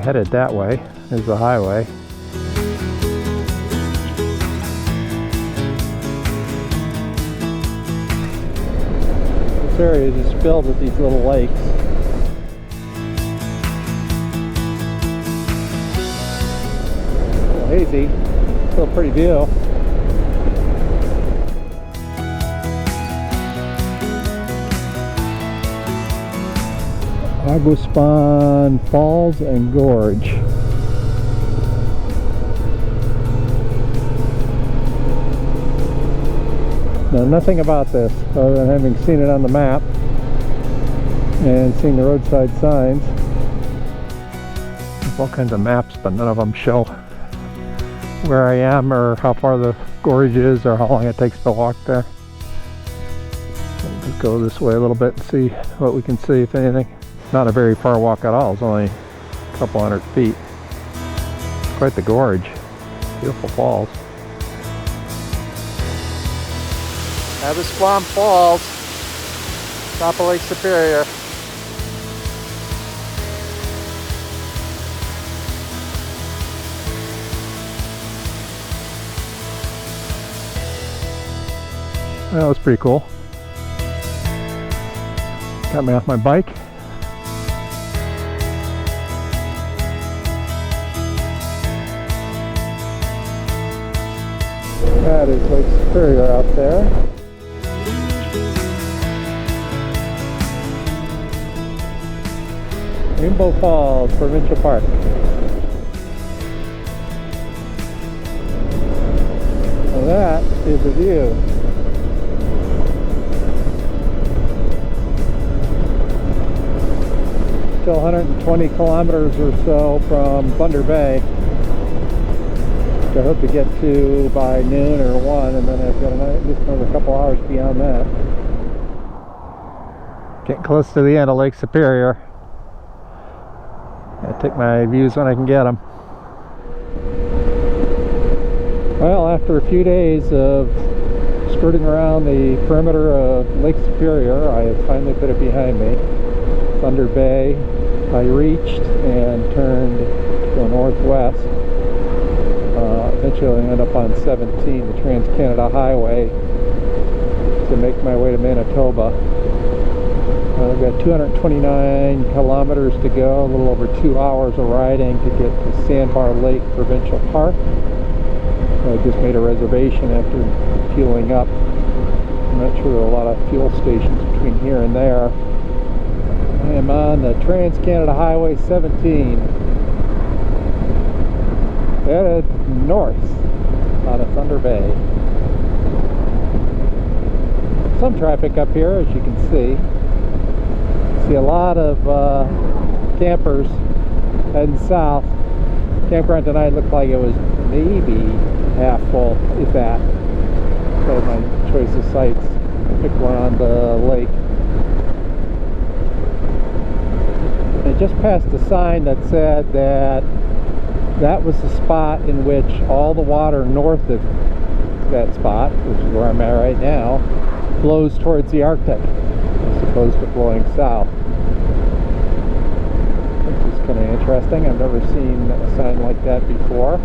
headed that way. There's the highway. This area is just filled with these little lakes. A little hazy, still a pretty view. Aquasabon Falls and Gorge. Know nothing about this other than having seen it on the map and seen the roadside signs. There's all kinds of maps, but none of them show where I am or how far the gorge is or how long it takes to walk there. So we'll just go this way a little bit and see what we can see, if anything. Not a very far walk at all. It's only a couple hundred feet. Quite the gorge. Beautiful falls. Aquasabon Falls, top of Lake Superior. Well, that was pretty cool. Got me off my bike. That is Lake Superior out there. Rainbow Falls, Provincial Park. Well, that is the view. Still 120 kilometers or so from Thunder Bay, which I hope to get to by noon or 1, and then I've got just another couple hours beyond that. Getting close to the end of Lake Superior. I take my views when I can get them. Well, after a few days of skirting around the perimeter of Lake Superior, I have finally put it behind me. Thunder Bay I reached and turned to go northwest. Eventually I ended up on 17, the Trans-Canada Highway, to make my way to Manitoba. I've got 229 kilometers to go, a little over 2 hours of riding to get to Sandbar Lake Provincial Park. I just made a reservation after fueling up. I'm not sure there are a lot of fuel stations between here and there. I am on the Trans-Canada Highway 17, headed north out of Thunder Bay. Some traffic up here, as you can see. See a lot of campers heading south. Campground tonight looked like it was maybe half full, if that. So my choice of sites, I picked one on the lake. I just passed a sign that said that that was the spot in which all the water north of that spot, which is where I'm at right now, flows towards the Arctic as opposed to flowing south. Which is kind of interesting. I've never seen a sign like that before.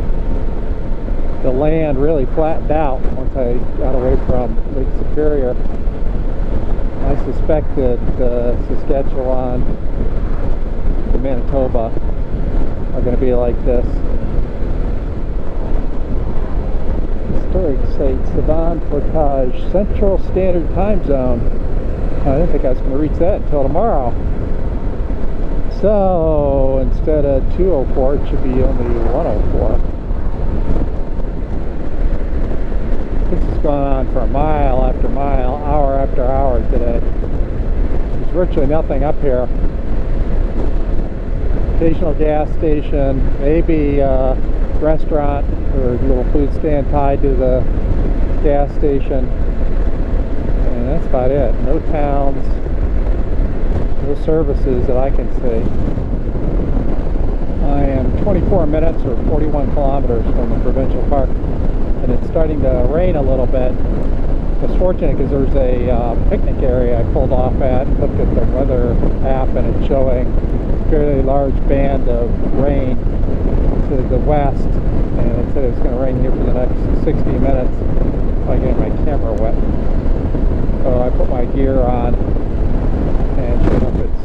The land really flattened out once I got away from Lake Superior. I suspect that Saskatchewan and Manitoba are going to be like this. Historic site, Saskatchewan Portage, Central Standard Time Zone. I didn't think I was going to reach that until tomorrow. So instead of 204, it should be only 104. This has gone on for mile after mile, hour after hour today. There's virtually nothing up here. Occasional gas station, maybe a restaurant or a little food stand tied to the gas station, and that's about it. No towns, no services that I can see. I am 24 minutes or 41 kilometers from the Provincial Park, and it's starting to rain a little bit. It's fortunate because there's a picnic area I pulled off at, looked at the weather app, and it's showing fairly large band of rain to the west, and it said it was going to rain here for the next 60 minutes. I get my camera wet, so I put my gear on, and sure enough, it's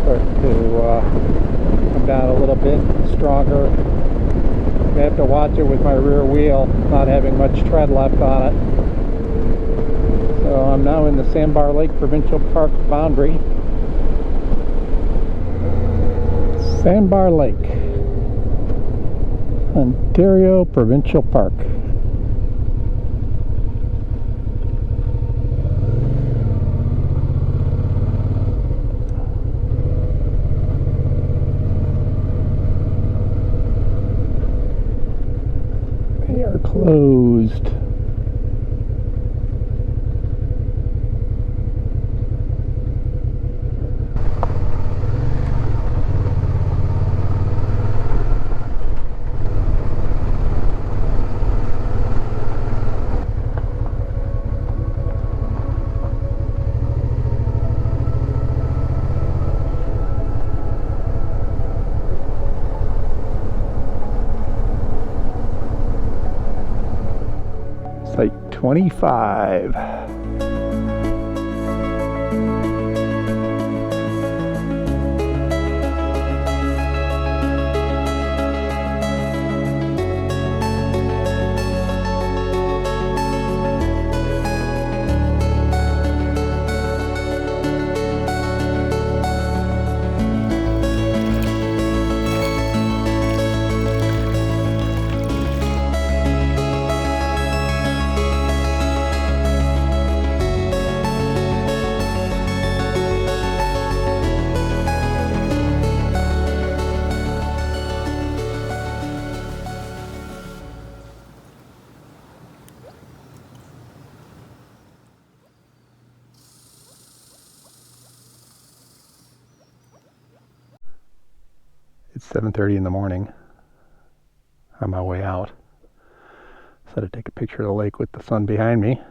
starting to come down a little bit stronger. I have to watch it with my rear wheel not having much tread left on it. So I'm now in the Sandbar Lake Provincial Park boundary. Sandbar Lake, Ontario Provincial Park. They are closed. Site 25. It's 7:30 in the morning. On my way out. So to take a picture of the lake with the sun behind me.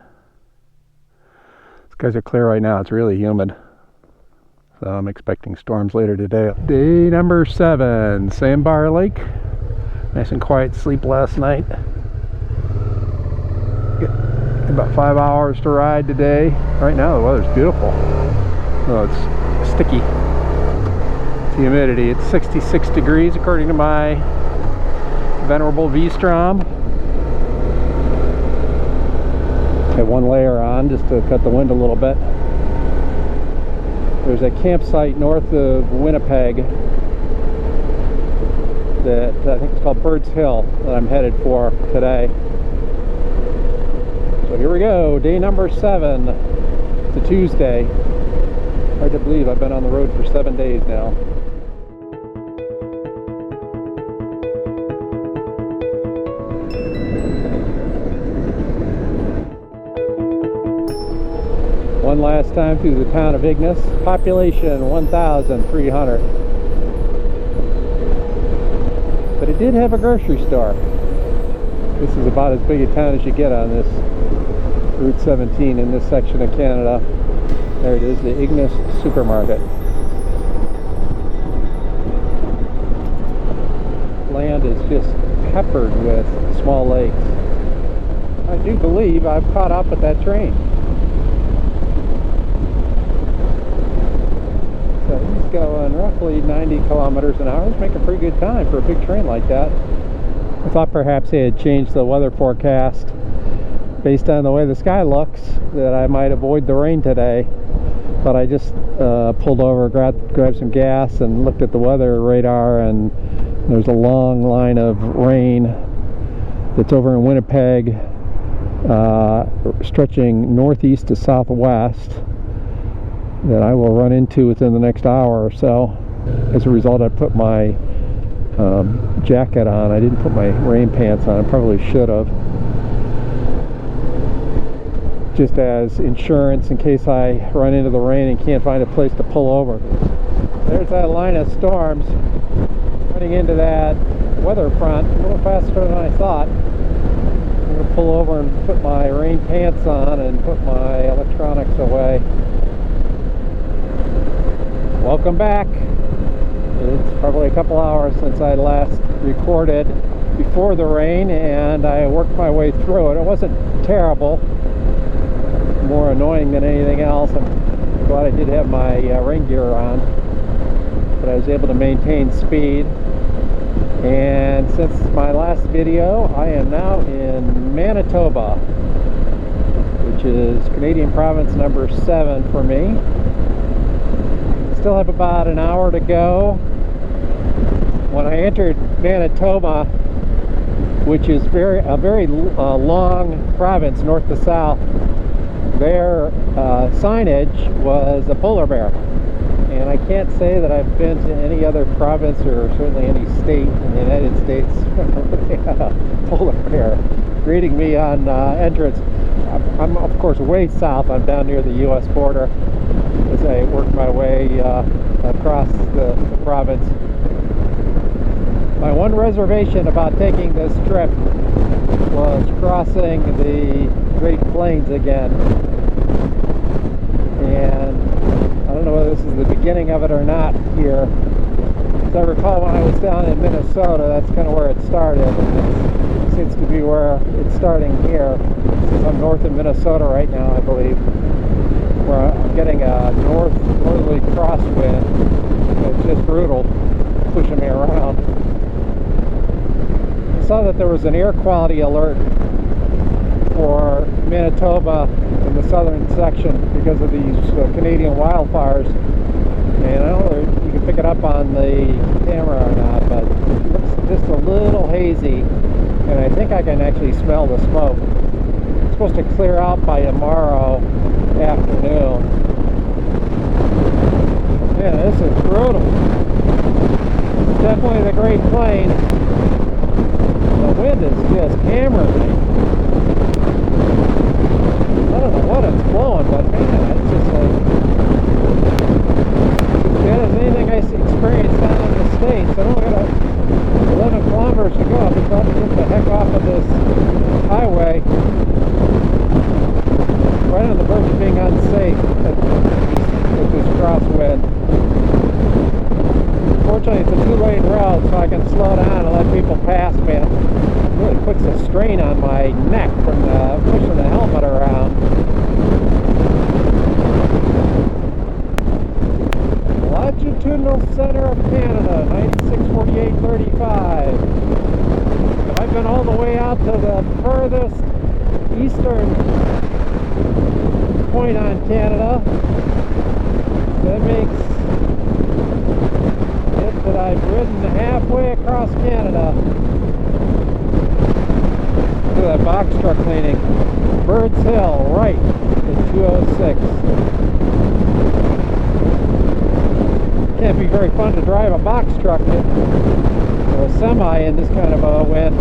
Skies are clear right now. It's really humid. So I'm expecting storms later today. Day number 7, Sandbar Lake. Nice and quiet sleep last night. Get about 5 hours to ride today. Right now the weather's beautiful. Oh, it's sticky. Humidity, it's 66 degrees according to my venerable V-Strom. Have one layer on just to cut the wind a little bit. There's a campsite north of Winnipeg that I think it's called Bird's Hill that I'm headed for today. So here we go, day number 7. It's a Tuesday. Hard to believe I've been on the road for 7 days now. One last time through the town of Ignis. Population 1,300. But it did have a grocery store. This is about as big a town as you get on this Route 17 in this section of Canada. There it is, the Ignis supermarket. Land is just peppered with small lakes. I do believe I've caught up with that train. So he's going roughly 90 kilometers an hour. He's making pretty good time for a big train like that. I thought perhaps they had changed the weather forecast based on the way the sky looks, that I might avoid the rain today. But I just pulled over, grabbed some gas, and looked at the weather radar, and there's a long line of rain that's over in Winnipeg, stretching northeast to southwest, that I will run into within the next hour or so. As a result, I put my jacket on. I didn't put my rain pants on. I probably should have, just as insurance in case I run into the rain and can't find a place to pull over. There's that line of storms running into that weather front a little faster than I thought. I'm going to pull over and put my rain pants on and put my electronics away. Welcome back. It's probably a couple hours since I last recorded before the rain, and I worked my way through it. It wasn't terrible, more annoying than anything else. I'm glad I did have my rain gear on, but I was able to maintain speed. And since my last video, I am now in Manitoba, which is Canadian province number 7 for me. Still have about an hour to go. When I entered Manitoba, which is a very long province north to south, their signage was a polar bear. And I can't say that I've been to any other province or certainly any state in the United States where they had a polar bear greeting me on entrance. I'm of course way south. I'm down near the U.S. border as I work my way across the province. My one reservation about taking this trip was crossing the Great Plains again. And I don't know whether this is the beginning of it or not here. As I recall, when I was down in Minnesota, that's kind of where it started. And it seems to be where it's starting here. Since I'm north of Minnesota right now, I believe, where I'm getting a northerly crosswind. It's just brutal, pushing me around. I saw that there was an air quality alert for Manitoba in the southern section because of these Canadian wildfires. And I don't know if you can pick it up on the camera or not, but it looks just a little hazy, and I think I can actually smell the smoke. It's supposed to clear out by tomorrow afternoon. Man, this is brutal. It's definitely the Great Plains. The wind is just hammering me. I don't know what it's blowing, but man, it's just like as bad as anything I experienced down in the States. I only got 11 kilometers to go. I'll be glad to get the heck off of this highway. Right on the verge of being unsafe with this crosswind. Fortunately, it's a 2-lane road, so I can slow down and let people pass me. It really puts a strain on my neck from pushing the helmet around. Longitudinal center of Canada, 964835. I've been all the way out to the furthest eastern point on Canada. That makes it that I've ridden halfway across Canada. Look at that box truck cleaning. Birds Hill, right at 206. Can't be very fun to drive a box truck or a semi in this kind of a wind.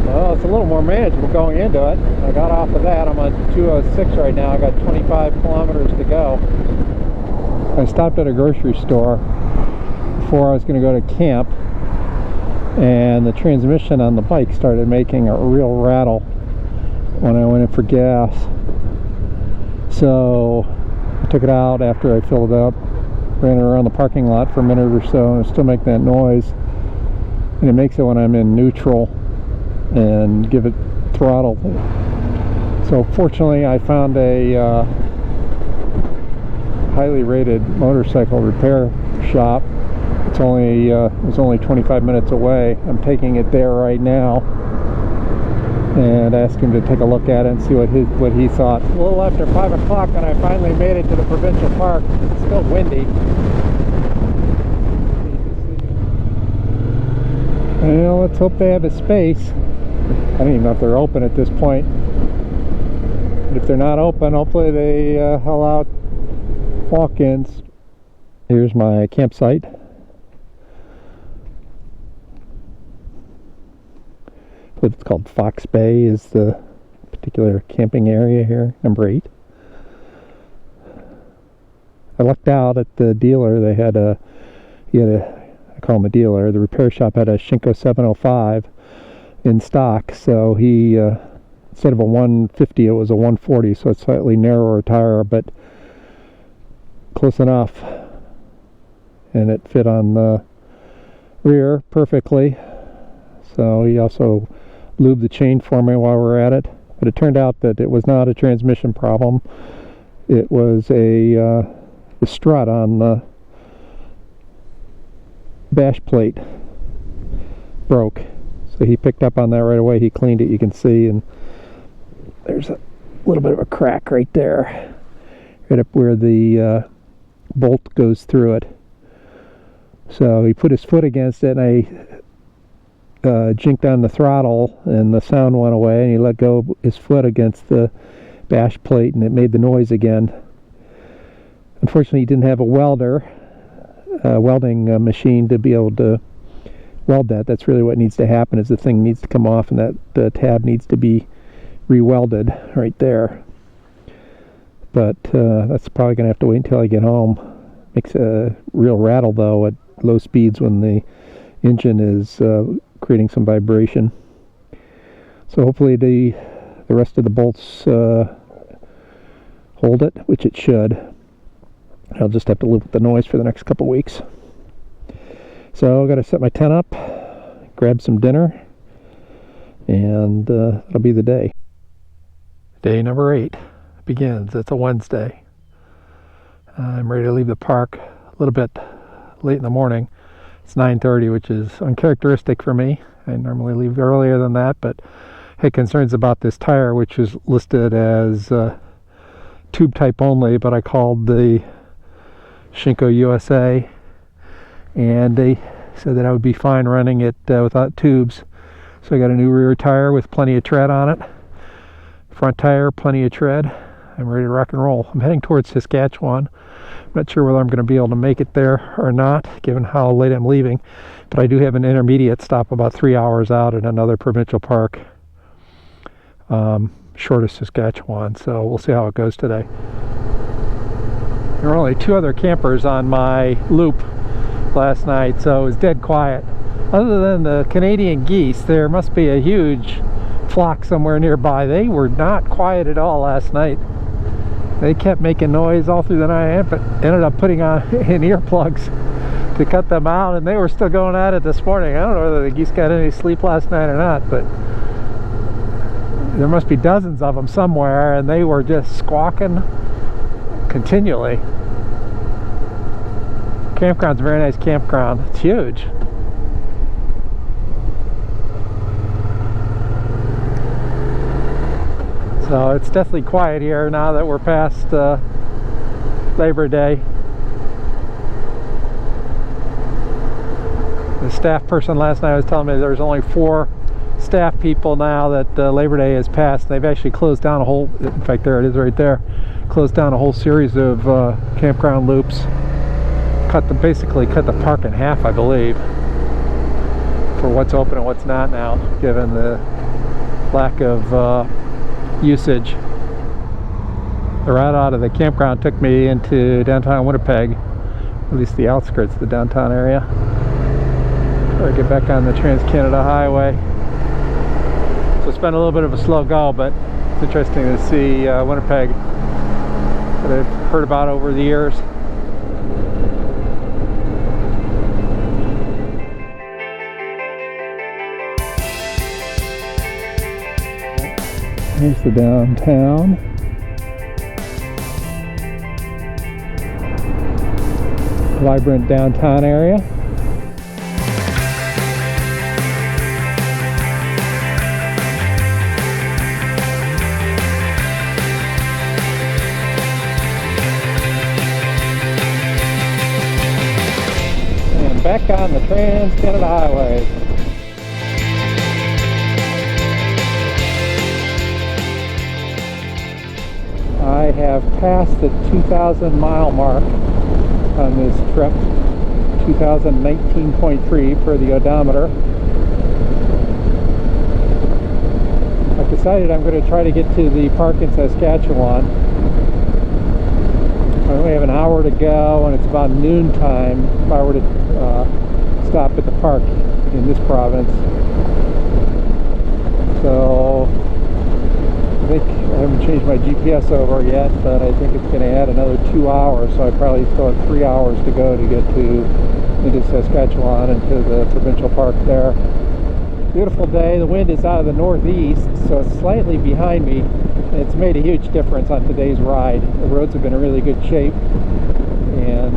Well, it's a little more manageable going into it. I got off of that. I'm on 206 right now. I got 25 kilometers to go. I stopped at a grocery store before I was going to go to camp, and the transmission on the bike started making a real rattle when I went in for gas. So I took it out after I filled it up, ran it around the parking lot for a minute or so, and it's still making that noise. And it makes it when I'm in neutral and give it throttle. So fortunately, I found a highly rated motorcycle repair shop. It's only 25 minutes away. I'm taking it there right now and asked him to take a look at it and see what he thought. A little after 5 o'clock, and I finally made it to the Provincial Park. It's still windy. Well, let's hope they have a space. I don't even know if they're open at this point. But if they're not open, hopefully they allow walk-ins. Here's my campsite. I believe it's called Fox Bay is the particular camping area here, number 8. I lucked out at the dealer. They had I call him a dealer, the repair shop had a Shinko 705 in stock, so he instead of a 150 it was a 140, so it's slightly narrower tire, but close enough. and it fit on the rear perfectly. So he also lubed the chain for me while we were at it, but it turned out that it was not a transmission problem. It was the strut on the bash plate broke. So he picked up on that right away. He cleaned it, you can see, and there's a little bit of a crack right there, right up where the bolt goes through it. So he put his foot against it, and I jinked on the throttle, and the sound went away, and he let go of his foot against the bash plate, and it made the noise again. Unfortunately, he didn't have a welding machine to be able to weld that. That's really what needs to happen, is the thing needs to come off, and that the tab needs to be re-welded right there. But that's probably going to have to wait until I get home. Makes a real rattle, though, at low speeds when the engine is creating some vibration. So hopefully the rest of the bolts hold it, which it should. I'll just have to live with the noise for the next couple weeks. So I've got to set my tent up, grab some dinner, and that'll be the day. Day number 8 begins. It's a Wednesday. I'm ready to leave the park a little bit late in the morning. It's 9:30, which is uncharacteristic for me. I normally leave earlier than that, but had concerns about this tire, which is listed as tube type only, but I called the Shinko USA, and they said that I would be fine running it without tubes. So I got a new rear tire with plenty of tread on it. Front tire, plenty of tread. I'm ready to rock and roll. I'm heading towards Saskatchewan. I'm not sure whether I'm going to be able to make it there or not, given how late I'm leaving. But I do have an intermediate stop about 3 hours out at another provincial park, short of Saskatchewan. So we'll see how it goes today. There were only 2 other campers on my loop last night, so it was dead quiet. Other than the Canadian geese, there must be a huge flock somewhere nearby. They were not quiet at all last night. They kept making noise all through the night, but ended up putting on in earplugs to cut them out, and they were still going at it this morning. I don't know whether the geese got any sleep last night or not, but there must be dozens of them somewhere, and they were just squawking continually. Campground's a very nice campground. It's huge. So it's definitely quiet here now that we're past Labor Day. The staff person last night was telling me there's only 4 staff people now that Labor Day has passed. They've actually closed down a whole, in fact there it is right there, closed down a whole series of campground loops. Basically cut the park in half, I believe, for what's open and what's not now, given the lack of usage. The route out of the campground took me into downtown Winnipeg, at least the outskirts of the downtown area. Before I get back on the Trans-Canada Highway. So it's been a little bit of a slow go, but it's interesting to see Winnipeg that I've heard about over the years. Here's the downtown. Vibrant downtown area. And back on the Trans-Canada Highway. I have passed the 2,000 mile mark on this trip, 2019.3 per the odometer. I've decided I'm going to try to get to the park in Saskatchewan. I only have an hour to go, and it's about noon time if I were to stop at the park in this province. So I think I haven't changed my GPS over yet, but I think it's going to add another 2 hours, so I probably still have 3 hours to go to get into Saskatchewan and to the provincial park there. Beautiful day. The wind is out of the northeast, so it's slightly behind me. It's made a huge difference on today's ride. The roads have been in really good shape, and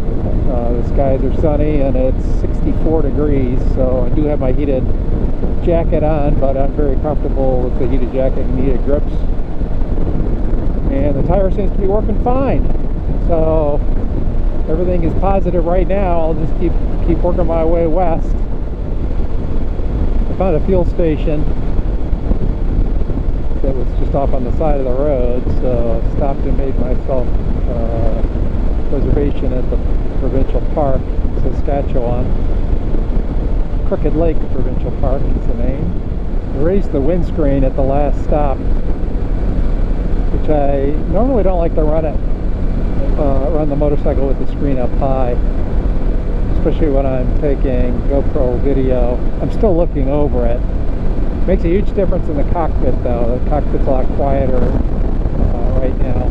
the skies are sunny, and it's 64 degrees, so I do have my heated jacket on, but I'm very comfortable with the heated jacket and heated grips. And the tire seems to be working fine, so everything is positive right now. I'll just keep working my way west. I found a fuel station that was just off on the side of the road, so I stopped and made myself a reservation at the Provincial Park, Saskatchewan. Crooked Lake Provincial Park is the name. I raised the windscreen at the last stop, which I normally don't like to run the motorcycle with the screen up high, especially when I'm taking GoPro video. I'm still looking over it. Makes a huge difference in the cockpit, though. The cockpit's a lot quieter right now.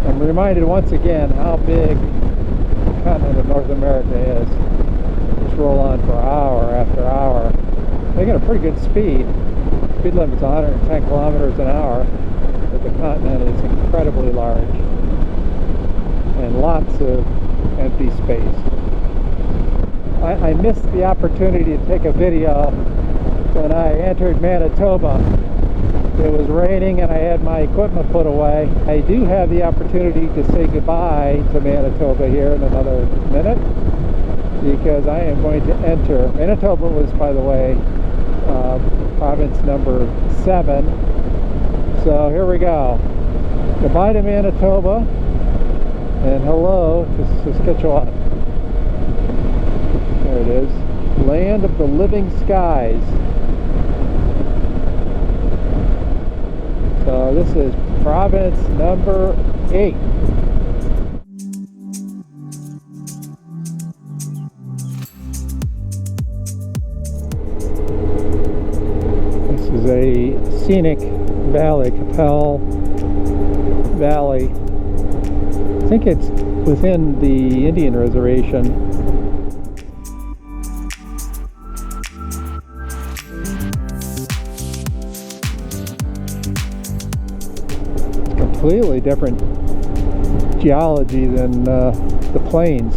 I'm reminded once again how big the continent of North America is. Just roll on for hour after hour. They got a pretty good speed. Speed limit's 110 kilometers an hour, but the continent is incredibly large and lots of empty space. I missed the opportunity to take a video when I entered Manitoba. It was raining and I had my equipment put away. I do have the opportunity to say goodbye to Manitoba here in another minute, because I am going to enter. Manitoba was, by the way, province number 7. So here we go. Goodbye to Manitoba and hello to Saskatchewan. There it is. Land of the living skies. So this is province number 8. This is a scenic valley, Capel Valley. I think it's within the Indian reservation. Completely different geology than the plains.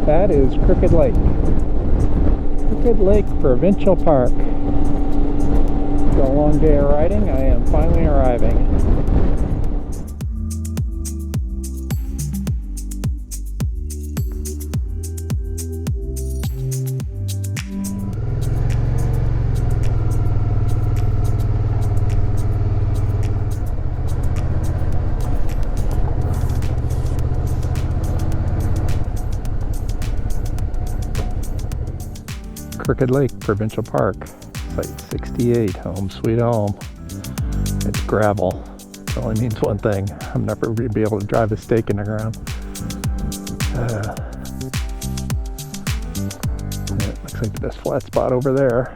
That is Crooked Lake. Crooked Lake Provincial Park. After a long day of riding, I am finally arriving. Crooked Lake Provincial Park, Site 68, home sweet home. It's gravel. It only means one thing. I'm never going to be able to drive a stake in the ground. It looks like the best flat spot over there.